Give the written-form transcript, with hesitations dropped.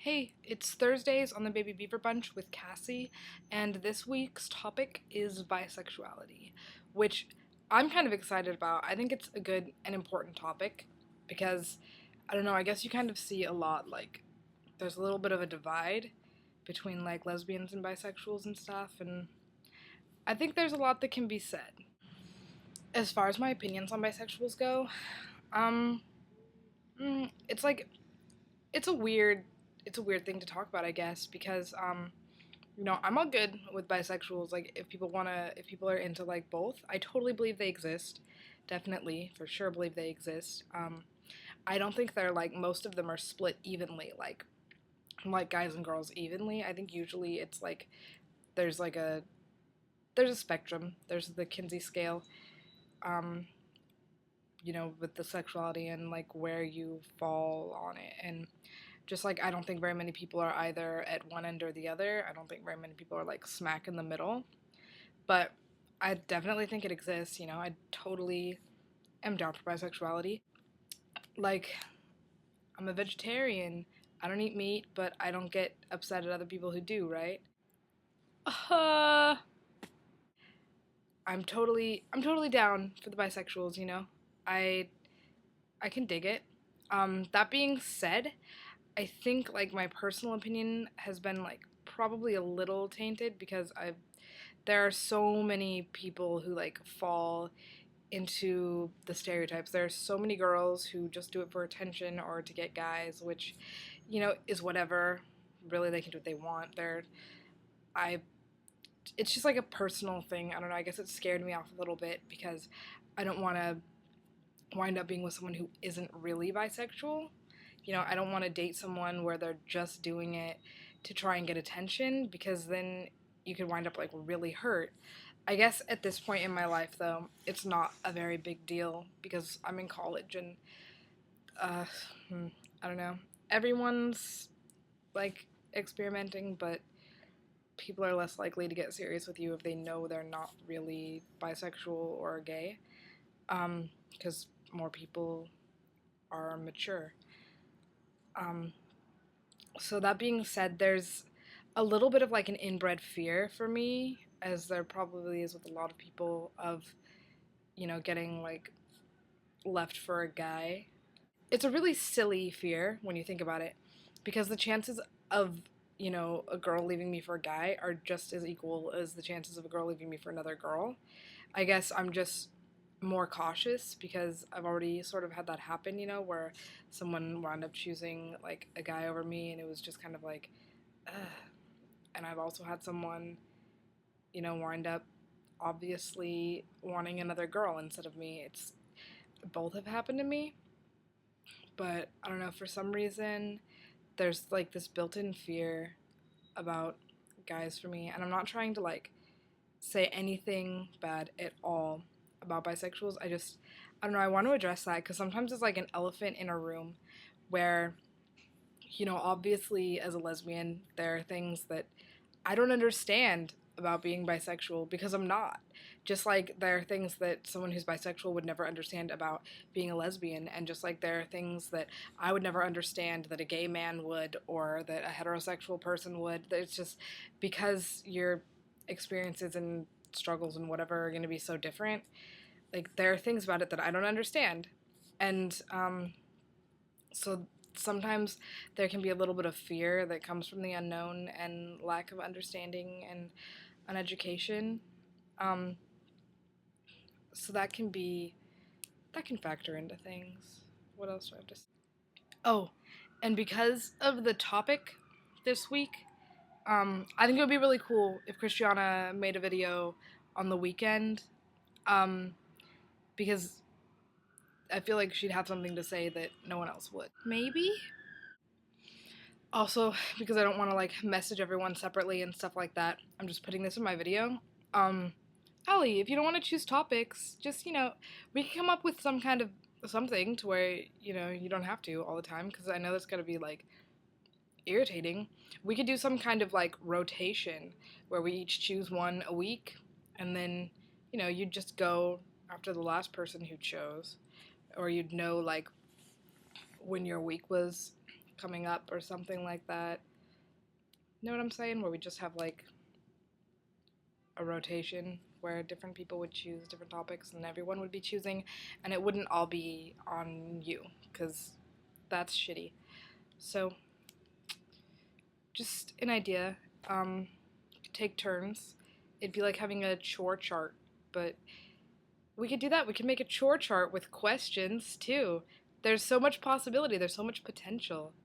Hey, it's Thursdays on the Baby Beaver Bunch with Cassie, and this week's topic is bisexuality, which I'm kind of excited about. I think it's a good and important topic because, I don't know, I guess you kind of see a lot, like, there's a little bit of a divide between, like, lesbians and bisexuals and stuff, and I think there's a lot that can be said. As far as my opinions on bisexuals go, um, it's like, it's a weird it's a weird thing to talk about, I guess, because I'm all good with bisexuals. Like, if people are into like both, I totally believe they exist. Definitely, for sure, believe they exist. I don't think they're like most of them are split evenly, like guys and girls evenly. I think usually it's like there's like a there's a spectrum. There's the Kinsey scale. Um, with the sexuality and like where you fall on it. And just like I don't think very many people are either at one end or the other. I don't think very many people are like smack in the middle. But I definitely think it exists. I totally am down for bisexuality. Like, I'm a vegetarian. I don't eat meat, but I don't get upset at other people who do, right? Uh, I'm totally down for the bisexuals. I I can dig it. That being said, I think like my personal opinion has been like probably a little tainted because there are so many people who like fall into the stereotypes. There are so many girls who just do it for attention or to get guys, which is whatever. Really, they can do what they want. I it's just like a personal thing. I don't know. I guess it scared me off a little bit because I don't want to wind up being with someone who isn't really bisexual. I don't want to date someone where they're just doing it to try and get attention because then you could wind up like really hurt. I guess at this point in my life, though, it's not a very big deal because I'm in college and uh, I don't know. Everyone's like experimenting, but people are less likely to get serious with you if they know they're not really bisexual or gay, because more people are mature. Um, so that being said, there's a little bit of like an inbred fear for me, as there probably is with a lot of people, of getting like left for a guy. It's a really silly fear when you think about it, because the chances of a girl leaving me for a guy are just as equal as the chances of a girl leaving me for another girl. I guess I'm just more cautious because I've already sort of had that happen, where someone wound up choosing like a guy over me, and it was just kind of like, ugh. And I've also had someone, wind up obviously wanting another girl instead of me. It's both have happened to me, but I don't know, for some reason there's like this built-in fear about guys for me, and I'm not trying to like say anything bad at all about bisexuals. I don't know, I want to address that because sometimes it's like an elephant in a room where, obviously as a lesbian, there are things that I don't understand about being bisexual because I'm not. Just like there are things that someone who's bisexual would never understand about being a lesbian, and just like there are things that I would never understand that a gay man would or that a heterosexual person would. It's just because your experiences and struggles and whatever are going to be so different. Like, there are things about it that I don't understand. And so sometimes there can be a little bit of fear that comes from the unknown and lack of understanding and uneducation. Um, so that can factor into things. What else do I have to say? Oh, and because of the topic this week, I think it would be really cool if Christiana made a video on the weekend, um, because I feel like she'd have something to say that no one else would. Maybe? Also, because I don't want to like message everyone separately and stuff like that, I'm just putting this in my video. Um, Allie, if you don't want to choose topics, just, we can come up with some kind of something to where, you don't have to all the time, because I know that's going to be like irritating. We could do some kind of like rotation where we each choose one a week, and then, you'd just go after the last person who chose, or you'd know like when your week was coming up or something like that. You know what I'm saying? Where we just have like a rotation where different people would choose different topics and everyone would be choosing, and it wouldn't all be on you because that's shitty. So, just an idea. Take turns. It'd be like having a chore chart, but we could do that. We could make a chore chart with questions too. There's so much possibility, there's so much potential.